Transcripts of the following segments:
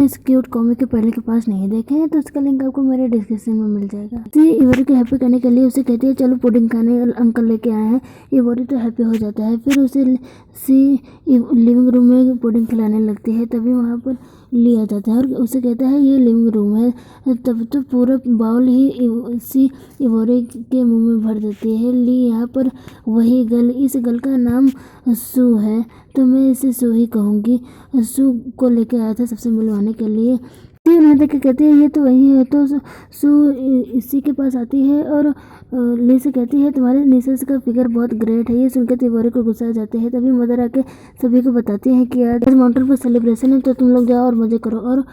आपने इस cute comic के पहले के पास नहीं देखे हैं तो उसका लिंक आपको मेरे डिस्क्रिप्शन में मिल जाएगा। सी इवोरी को हैप्पी करने के लिए उसे कहती है चलो पुडिंग खाने अंकल लेके आए हैं। इवोरी तो हैप्पी हो जाता है। फिर उसे सी लिविंग रूम में पुडिंग खिलाने लगती है। तभी वहाँ पर ली आ जाता है और उसे कहता है ये लिविंग रूम है। तब तो पूरा बाउल ही सी इवोरी के मुंह में भर देती है। ली यहाँ पर वही गर्ल, इस गर्ल का नाम सू है तो मैं इसे सू ही कहूँगी। सू को लेके आया था सबसे मिलवाने के लिए। सी उन्हें देख के कहती है ये तो वही है। तो सू इसी के पास आती है और ली से कहती है तुम्हारे निसेस का फिगर बहुत ग्रेट है। ये सुनकर तिवारी को गुस्सा आ जाते हैं। तभी मदर आके सभी को बताती है कि आज माउंटेन पर सेलिब्रेशन है तो तुम लोग जाओ और मजे करो। और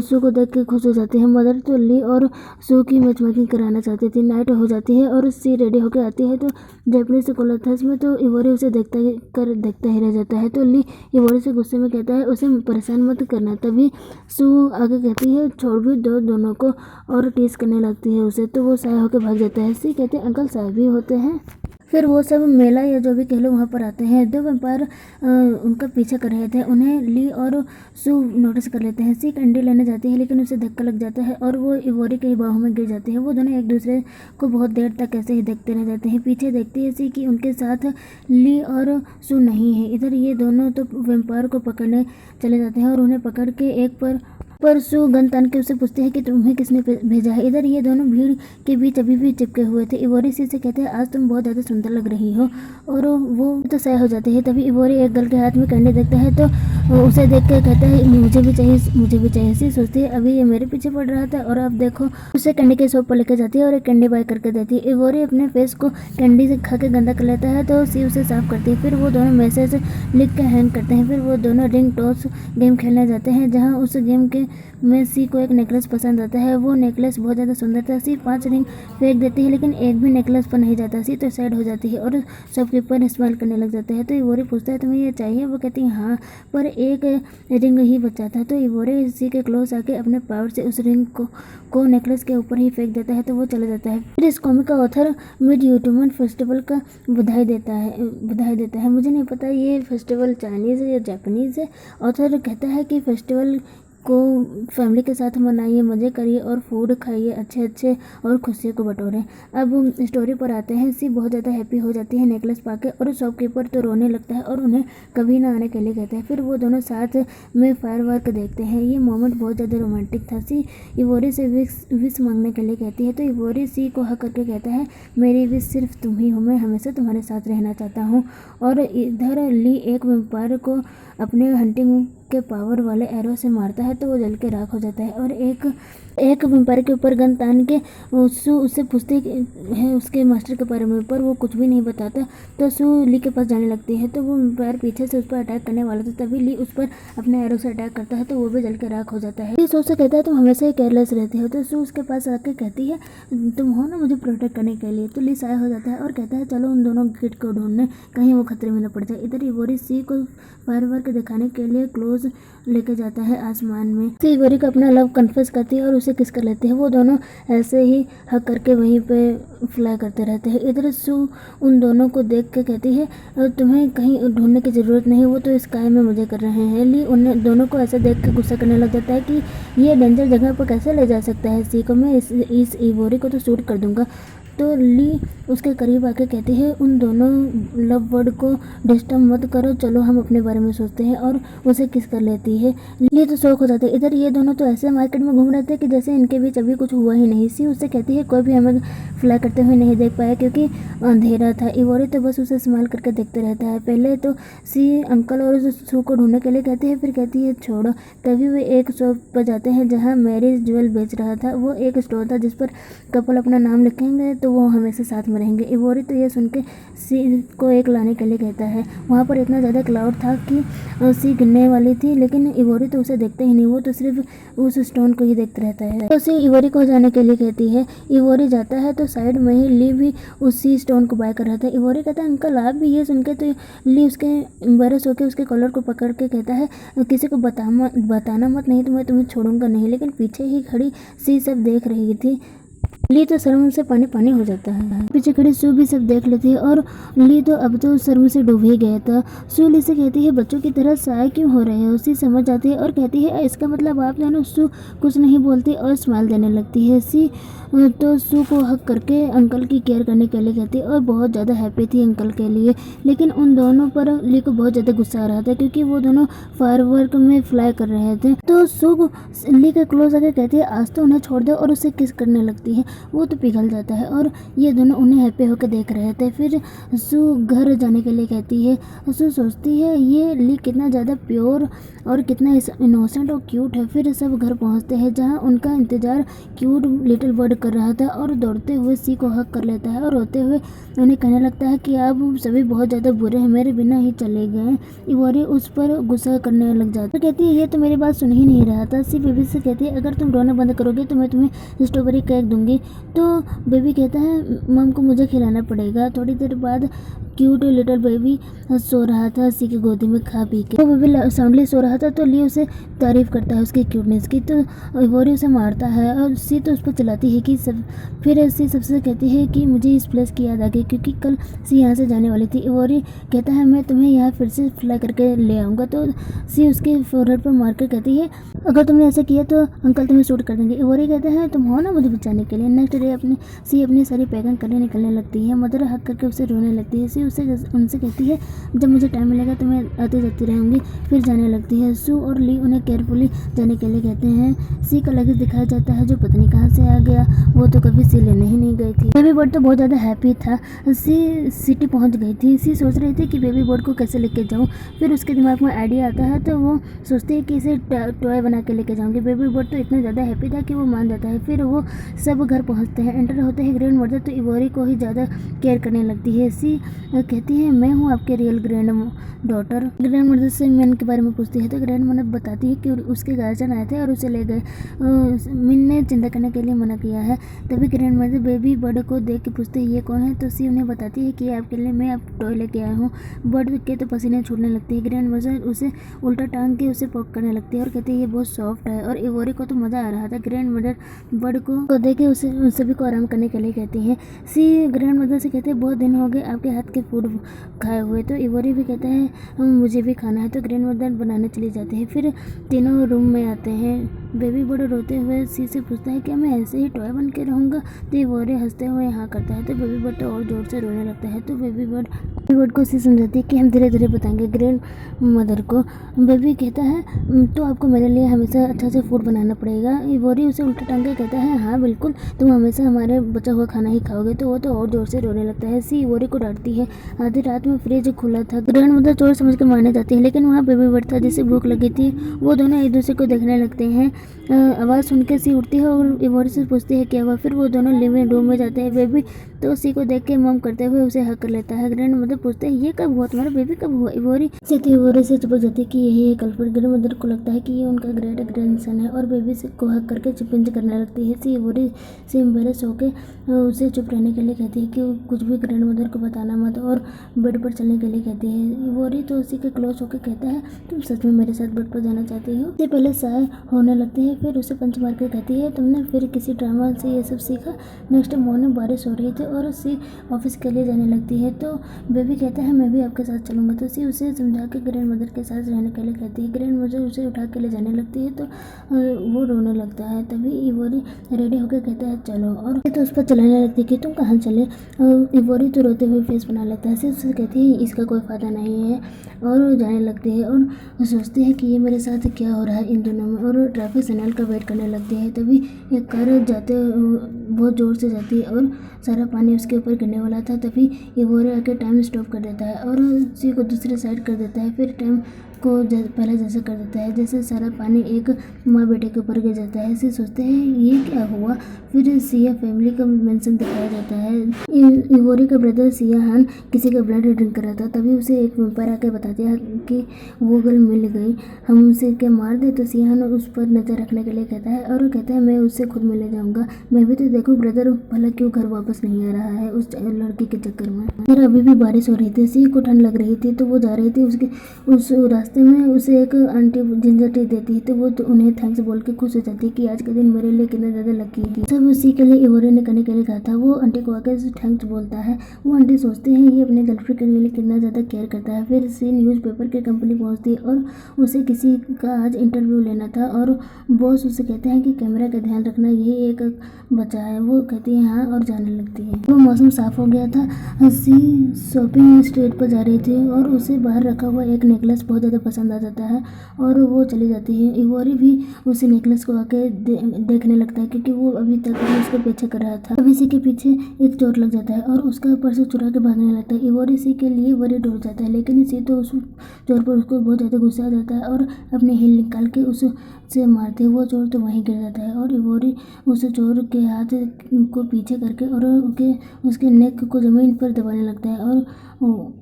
सू को देख के खुश हो जाती है। मदर तो ली और सू की मैचमेकिंग कराना चाहती थी। नाइट हो जाती है और सी रेडी होकर आती है तो जैपनीज कोलाथस में तो इवोरी उसे देखता ही रह जाता है। तो ली इवोरी से गुस्से में कहता है उसे परेशान मत करना। तभी सू आगे कहती है छोड़ भी दो दोनों को और टीज करने लगती है उसे। तो वो साय होकर भाग जाता है। सी कहते हैं अंकल साय भी होते हैं। फिर वो सब मेला या जो भी कह लो वहाँ पर आते हैं। दो वेम्पायर उनका पीछा कर रहे थे। उन्हें ली और सू नोटिस कर लेते हैं। सी कैंडी लेने जाती है लेकिन उसे धक्का लग जाता है और वो इवोरी के बाहों में गिर जाती है। वो दोनों एक दूसरे को बहुत देर तक ऐसे ही देखते रह जाते हैं। पीछे देखती है सी कि उनके साथ ली और सू नहीं है। इधर ये दोनों तो वेम्पायर को पकड़ने चले जाते हैं और उन्हें पकड़ के एक पर सू गन तान के उसे पूछते हैं कि तुम्हें किसने भेजा है। इधर ये दोनों भीड़ के बीच अभी भी चिपके हुए थे। इवोरी सी से कहते हैं आज तुम बहुत ज़्यादा सुंदर लग रही हो और वो तो सह हो जाती है। तभी इवोरी एक गर्ल के हाथ में कैंडी देखता है तो उसे देख कर कहता है मुझे भी चाहिए। सी सोचती है अभी ये मेरे पीछे पड़ रहा था और अब देखो। उसे कैंडी के शॉप पर लेकर जाती है और एक कैंडी बाय करके देती है। इवोरी अपने फेस को कैंडी से खा के गंदा कर लेता है तो सी उसे साफ करती है। फिर वो दोनों मैसेज लिख के हैंग करते हैं। फिर वो दोनों रिंग टॉस गेम खेलने जाते हैं जहाँ उस गेम के में सी को एक नेकलेस पसंद आता है। वो नेकलेस बहुत ज़्यादा सुंदर था। सी 5 रिंग फेंक देती है लेकिन एक भी नेकलेस पर नहीं जाता। सी तो सैड हो जाती है और शॉपकीपर स्माइल करने लग जाता है। तो इवोरी पूछता है तुम्हें ये चाहिए। वो कहती है हाँ पर एक रिंग ही बचा था। तो इवोरी सी के क्लोज आके अपने पावर से उस रिंग को नेकलेस के ऊपर ही फेंक देता है तो वो चला जाता है। फिर इस कॉमिक का ऑथर मिड यूट्यूबन फेस्टिवल का बधाई देता है। मुझे नहीं पता ये फेस्टिवल चाइनीज़ है या जापानीज़ है। ऑथर कहता है कि फेस्टिवल को फैमिली के साथ मनाइए, मज़े करिए और फूड खाइए अच्छे और खुशियों को बटोरें। अब स्टोरी पर आते हैं। सी बहुत ज़्यादा हैप्पी हो जाती है नेकलेस पाके और शॉपकीपर तो रोने लगता है और उन्हें कभी ना आने के लिए कहते हैं। फिर वो दोनों साथ में फायरवर्क देखते हैं। ये मोमेंट बहुत ज़्यादा रोमांटिक था। सी इवोरी से विश मांगने के लिए कहती है तो इवोरी सी को हक करके कहता है मेरी विश सिर्फ तुम ही हो, मैं हमेशा तुम्हारे साथ रहना चाहता हूँ। और इधर ली एक वेम्पायर को अपने हंटिंग के पावर वाले एरो से मारता है तो वो जल के राख हो जाता है। और एक वेम्पायर के ऊपर गन तान के उससे पूछती है उसके मास्टर के बारे में पर वो कुछ भी नहीं बताता। तो सू ली के पास जाने लगती है तो वो वेम्पायर पीछे से उस पर अटैक करने वाला था। तभी ली उस पर अपने एरो से अटैक करता है तो वो भी जल के राख हो जाता है। सू से कहता है तुम हमेशा ही केयरलेस रहती हो। तो सू उसके पास आके कहती है तुम हो ना मुझे प्रोटेक्ट करने के लिए। तो ली साय हो जाता है और कहता है चलो उन दोनों किड को ढूंढने, कहीं वो खतरे में न पड़ जाए। इधर इवोरी सी को फायरवर्क दिखाने के लिए क्लोज लेके जाता है आसमान में। सी इवोरी को अपना लव कन्फेस करती है और उसे किस कर लेती है। वो दोनों ऐसे ही हक करके वहीं पे फ्लाई करते रहते हैं। इधर सू उन दोनों को देख के कहती है तुम्हें कहीं ढूंढने की ज़रूरत नहीं, वो तो स्काई में मजे कर रहे हैं। ली उन दोनों को ऐसे देख के गुस्सा करने लग जाता है कि ये डेंजर जगह पर कैसे ले जा सकता है सी को, मैं इस इवोरी को तो शूट कर दूंगा। तो ली उसके करीब आके कहती है उन दोनों लव वर्ड को डिस्टर्ब मत करो, चलो हम अपने बारे में सोचते हैं। और उसे किस कर लेती है। ली तो शौक हो जाती है। इधर ये दोनों तो ऐसे मार्केट में घूम रहे थे कि जैसे इनके बीच अभी कुछ हुआ ही नहीं। सी उससे कहती है कोई भी हमें फ्लाई करते हुए नहीं देख पाया क्योंकि अंधेरा था। इवोरी तो बस उसे स्माइल करके देखते रहता है। पहले तो सी अंकल और सू को ढूंढने के लिए कहती है, फिर कहती है छोड़ो। तभी वे एक शॉप पर जाते हैं जहाँ मैरिज ज्वेल बेच रहा था। वो एक स्टोर था जिस पर कपल अपना नाम लिखेंगे तो वो हमेशा साथ में रहेंगे। इवोरी तो ये सुन के सी को एक लाने के लिए कहता है। वहाँ पर इतना ज़्यादा क्लाउड था कि सी गिरने वाली थी लेकिन इवोरी तो उसे देखते ही नहीं, वो तो सिर्फ उस स्टोन को ही देखते रहता है। तो सी इवोरी को जाने के लिए कहती है। इवोरी जाता है तो साइड में ही ली भी उसी स्टोन को बाय कर रहा था। इवोरी कहता है अंकल आप भी। ये सुन के तो ली उसके एम्बेरस होकर उसके कॉलर को पकड़ के कहता है किसी को बताना मत, नहीं तो मैं तुम्हें छोड़ूंगा नहीं। लेकिन पीछे ही खड़ी सी सब देख रही थी। ली तो शर्म से पानी पानी हो जाता है। पीछे खड़ी सू भी सब देख लेती है और ली तो अब तो शर्म से डूब ही गया था। सू ली से कहती है बच्चों की तरह साय क्यों हो रहे हैं। उसी समझ जाती है और कहती है इसका मतलब आप दोनों। सू कुछ नहीं बोलती और स्माइल देने लगती है। सी तो सू को हक करके अंकल की केयर करने के लिए कहती है और बहुत ज़्यादा हैप्पी थी अंकल के लिए। लेकिन उन दोनों पर ली को बहुत ज़्यादा गुस्सा आ रहा था क्योंकि वो दोनों फायरवर्क में फ्लाई कर रहे थे। तो सू ली के क्लोज आके कहती है आज तो उन्हें छोड़ दो और उसे किस करने लगती है। वो तो पिघल जाता है और ये दोनों उन्हें हैप्पी होकर देख रहे थे। फिर सू घर जाने के लिए कहती है। सू सोचती है ये ली कितना ज़्यादा प्योर और कितना इनोसेंट और क्यूट है। फिर सब घर पहुंचते हैं जहां उनका इंतज़ार क्यूट लिटिल बर्ड कर रहा था और दौड़ते हुए सी को हक कर लेता है और रोते हुए उन्हें कहने लगता है कि आप सभी बहुत ज़्यादा बुरे हैं, मेरे बिना ही चले गए। इवोरी उस पर गुस्सा करने लग जाती है। कहती है ये तो मेरी बात सुन ही नहीं रहा था। सी बेबी से कहती है अगर तुम रोना बंद करोगे तो मैं तुम्हें स्ट्रॉबेरी केक दूंगी। तो बेबी कहता है मम को मुझे खिलाना पड़ेगा। थोड़ी देर बाद क्यूट लिटिल बेबी सो रहा था सी की गोदी में खा पी के। वो बेबी साउंडली सो रहा था तो ली उसे तारीफ करता है उसकी क्यूटनेस की। तो इवोरी उसे मारता है और सी तो उस पर चलाती है कि सब। फिर सी सबसे कहती है कि मुझे इस प्लेस की याद आ गई क्योंकि कल सी यहाँ से जाने वाली थी। इवोरी कहता है मैं तुम्हें यहाँ फिर से फ्लाई करके ले आऊँगा। तो सी उसके फोरहेड पर मार कर कहती है अगर तुमने ऐसा किया तो अंकल तुम्हें शूट कर देंगे। इवोरी कहते हैं तुम हो ना मुझे बचाने के लिए। नेक्स्ट डे सी अपनी सारी पैकिंग करने निकलने लगती है। मदर हक करके उसे रोने लगती है। सी उनसे कहती है जब मुझे टाइम मिलेगा तो मैं आती जाती रहूँगी। फिर जाने लगती है। सू और ली उन्हें केयरफुली जाने के लिए कहते हैं। सी का लगेज दिखाया जाता है जो पता नहीं कहाँ से आ गया। वो तो कभी सी लेने ही नहीं गई थी। बेबी बर्ड तो बहुत ज़्यादा हैप्पी था। सी सिटी पहुँच गई थी। सी सोच रही थी कि बेबी बर्ड को कैसे लेके जाऊँ। फिर उसके दिमाग में आइडिया आता है तो वो सोचती है कि इसे टॉय बना के लेके जाऊँगी। बेबी बर्ड तो इतना ज़्यादा हैप्पी था कि वो मान जाता है। फिर वो सब घर पहुँचते हैं। एंटर होते हैं ग्रैंड मदर तो इवोरी को ही ज़्यादा केयर करने लगती है। सी कहती है मैं हूँ आपके real grand daughter. Grand mother से मिन के बारे में पूछती है तो ग्रैंड मदर बताती है कि उसके गार्जियन आए थे और उसे ले गए। मिन ने चिंता करने के लिए मना किया है। तभी ग्रैंड मदर बेबी बर्ड को देख के पूछते हैं ये कौन है। तो सी उन्हें बताती है कि आपके लिए मैं आप टॉय लेके आया हूँ। बर्ड के तो पसीने छूटने लगती है। ग्रैंड मदर उसे उल्टा टांग के उसे पॉक करने लगती है और कहती है ये बहुत सॉफ्ट है। और इवोरी को तो मज़ा आ रहा था। ग्रैंड मदर बर्ड को देख के उसे सभी को आराम करने के लिए कहती है। सी ग्रैंड मदर से कहते हैं बहुत दिन हो गए आपके हाथ के फूड खाए हुए। तो इवोरी भी कहता है मुझे भी खाना है। तो ग्रैंड मदर बनाने चली जाती है। फिर तीनों रूम में आते हैं। बेबी बर्ड रोते हुए सी से पूछता है क्या मैं ऐसे ही टॉय बन के रहूँगा। तो इवोरी हंसते हुए हाँ करता है। तो बेबी बर्ड तो और जोर से रोने लगता है। तो बेबी बर्ड को सी समझाती है कि हम धीरे धीरे बताएंगे ग्रैंड मदर को। बेबी कहता है तो आपको मेरे लिए हमेशा अच्छा से फूड बनाना पड़ेगा। इवोरी उसे उल्टा टांग के कहता है हाँ बिल्कुल तुम हमेशा हमारे बचा हुआ खाना ही खाओगे। तो वो तो और जोर से रोने लगता है। सी इवोरी को डांटती है। आधी रात में फ्रिज खुला था। ग्रैंड मदर चोर समझ के मारने जाती है लेकिन वहाँ बेबी बर्ड था जिसे भूख लगी थी। वो दोनों एक दूसरे को देखने लगते हैं। आवाज़ सुन के सी उठती है और इवोरी से पूछती है क्या हुआ। फिर वो दोनों लिविंग रूम में जाते हैं। बेबी तो सी को देख के मम करते हुए उसे हक कर लेता है। ग्रैंड मदर पूछते हैं ये कब हुआ तुम्हारा बेबी कब हुआ। इवोरी से चिपक जाती है कि यही है कल्प्रिट। ग्रैंड मदर को लगता है कि ये उनका ग्रेट ग्रैंडसन है और बेबी से को हक करके चिपिंज करने लगती है। सी इवोरी से एम्बेरस होकर उसे चुप रहने के लिए कहती है कि कुछ भी ग्रैंड मदर को बताना मत और बेड पर चलने के लिए कहती है। इवोरी तो उसी के क्लोज होकर कहता है तुम सच में मेरे साथ बेड पर जाना चाहती हो। इससे पहले साय होने लगती है। फिर उसे पंच मार कर कहती है तुमने फिर किसी ड्रामा से ये सब सीखा। नेक्स्ट मॉर्निंग बारिश हो रही थी और सी ऑफिस के लिए जाने लगती है। तो बेबी कहता है मैं भी आपके साथ चलूँगा। तो सी उसे समझा के ग्रैंड मदर के साथ रहने के लिए कहती है। ग्रैंड मदर उसे उठा के ले जाने लगती है तो वो रोने लगता है। तभी इवोरी रेडी होकर कहता है चलो और तो उस पर चलाने लगती है कि तुम कहाँ चले। इवोरी तो रोते हुए फेस बना लेता है। उससे कहती है इसका कोई फ़ायदा नहीं है और जाने लगती है और सोचती है कि ये मेरे साथ क्या हो रहा है इन दोनों में। और ट्रैफिक सिग्नल का वेट करने लगती है। तभी एक कार जाते बहुत ज़ोर से जाती है और सारा पानी उसके ऊपर गिरने वाला था। तभी इवोरी आके टाइम स्टॉप कर देता है और उसी को दूसरी साइड कर देता है। फिर टाइम को पहले जैसे कर देता है जैसे सारा पानी एक माँ बेटे के ऊपर गिर जाता है। ऐसे सोचते हैं ये क्या हुआ। फिर सिया फैमिली का मेंशन दिखाया जाता है। इवोरी का ब्रदर सिया हान किसी का ब्लड ड्रिंक कर रहा था। तभी उसे एक वेम्पायर आके बताती है कि वो गर्ल मिल गई हम उसे क्या मार दे। तो सिया हान उस पर नज़र रखने के लिए कहता है और कहता है मैं उससे खुद मिलने जाऊँगा। मैं भी तो देखूँ ब्रदर भला क्यों घर वापस नहीं आ रहा है उस लड़की के चक्कर में। फिर अभी भी बारिश हो रही थी। सी को ठंड लग रही थी तो वो जा रही थी उसके उस रास्ते रास्ते में उसे एक आंटी जिंजर टी देती है तो वो तो उन्हें थैंक्स बोल के खुश हो जाती है कि आज का दिन मेरे लिए कितना ज़्यादा लकी है। सब उसी के लिए इवोरी ने करने के लिए कहा था। वो आंटी को आकर थैंक्स बोलता है। वो आंटी सोचते हैं ये अपने गर्लफ्रेंड के लिए कितना ज़्यादा केयर करता है। फिर सी न्यूज़पेपर की कंपनी पहुंचती है और उसे किसी का आज इंटरव्यू लेना था और बॉस उसे कहते हैं कि कैमरा का ध्यान रखना, ये एक बचा है। वो कहती है हाँ और जाने लगती है। वो मौसम साफ हो गया था। सी शॉपिंग स्ट्रीट पर जा रही थी और उसे बाहर रखा हुआ एक नेकलेस बहुत ज़्यादा पसंद आ जाता है और वो चली जाती है। इवोरी भी उसी नेकलेस को आके देखने लगता है क्योंकि वो अभी तक भी उसको पीछे कर रहा था। अब इसी के पीछे एक चोर लग जाता है और उसका पर्स चुरा के भागने लगता है। इवोरी सी के लिए वरीड हो जाता है, लेकिन सी तो उस चोर पर उसको बहुत ज़्यादा गुस्सा आ जाता है और अपने हिल निकाल के उसे मारते हैं। वो चोर तो वहीं गिर जाता है और इवोरी उस चोर के हाथ को पीछे करके और उसके नेक को ज़मीन पर दबाने लगता है और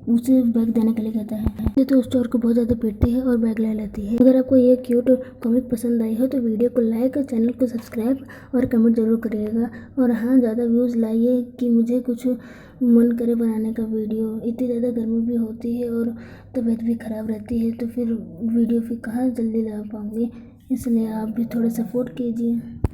उसे बैग देने के लिए कहता है। तो उस चोर को बहुत ज़्यादा पीटती है और बैग ले लेती है। अगर आपको ये क्यूट कॉमिक पसंद आई हो तो वीडियो को लाइक, चैनल को सब्सक्राइब और कमेंट जरूर करिएगा। और हाँ, ज़्यादा व्यूज़ लाइए कि मुझे कुछ मन करे बनाने का वीडियो। इतनी ज़्यादा गर्मी भी होती है और तबीयत भी ख़राब रहती है तो फिर वीडियो फिर कहाँ जल्दी ला पाऊँगी, इसलिए आप भी थोड़ा सपोर्ट कीजिए।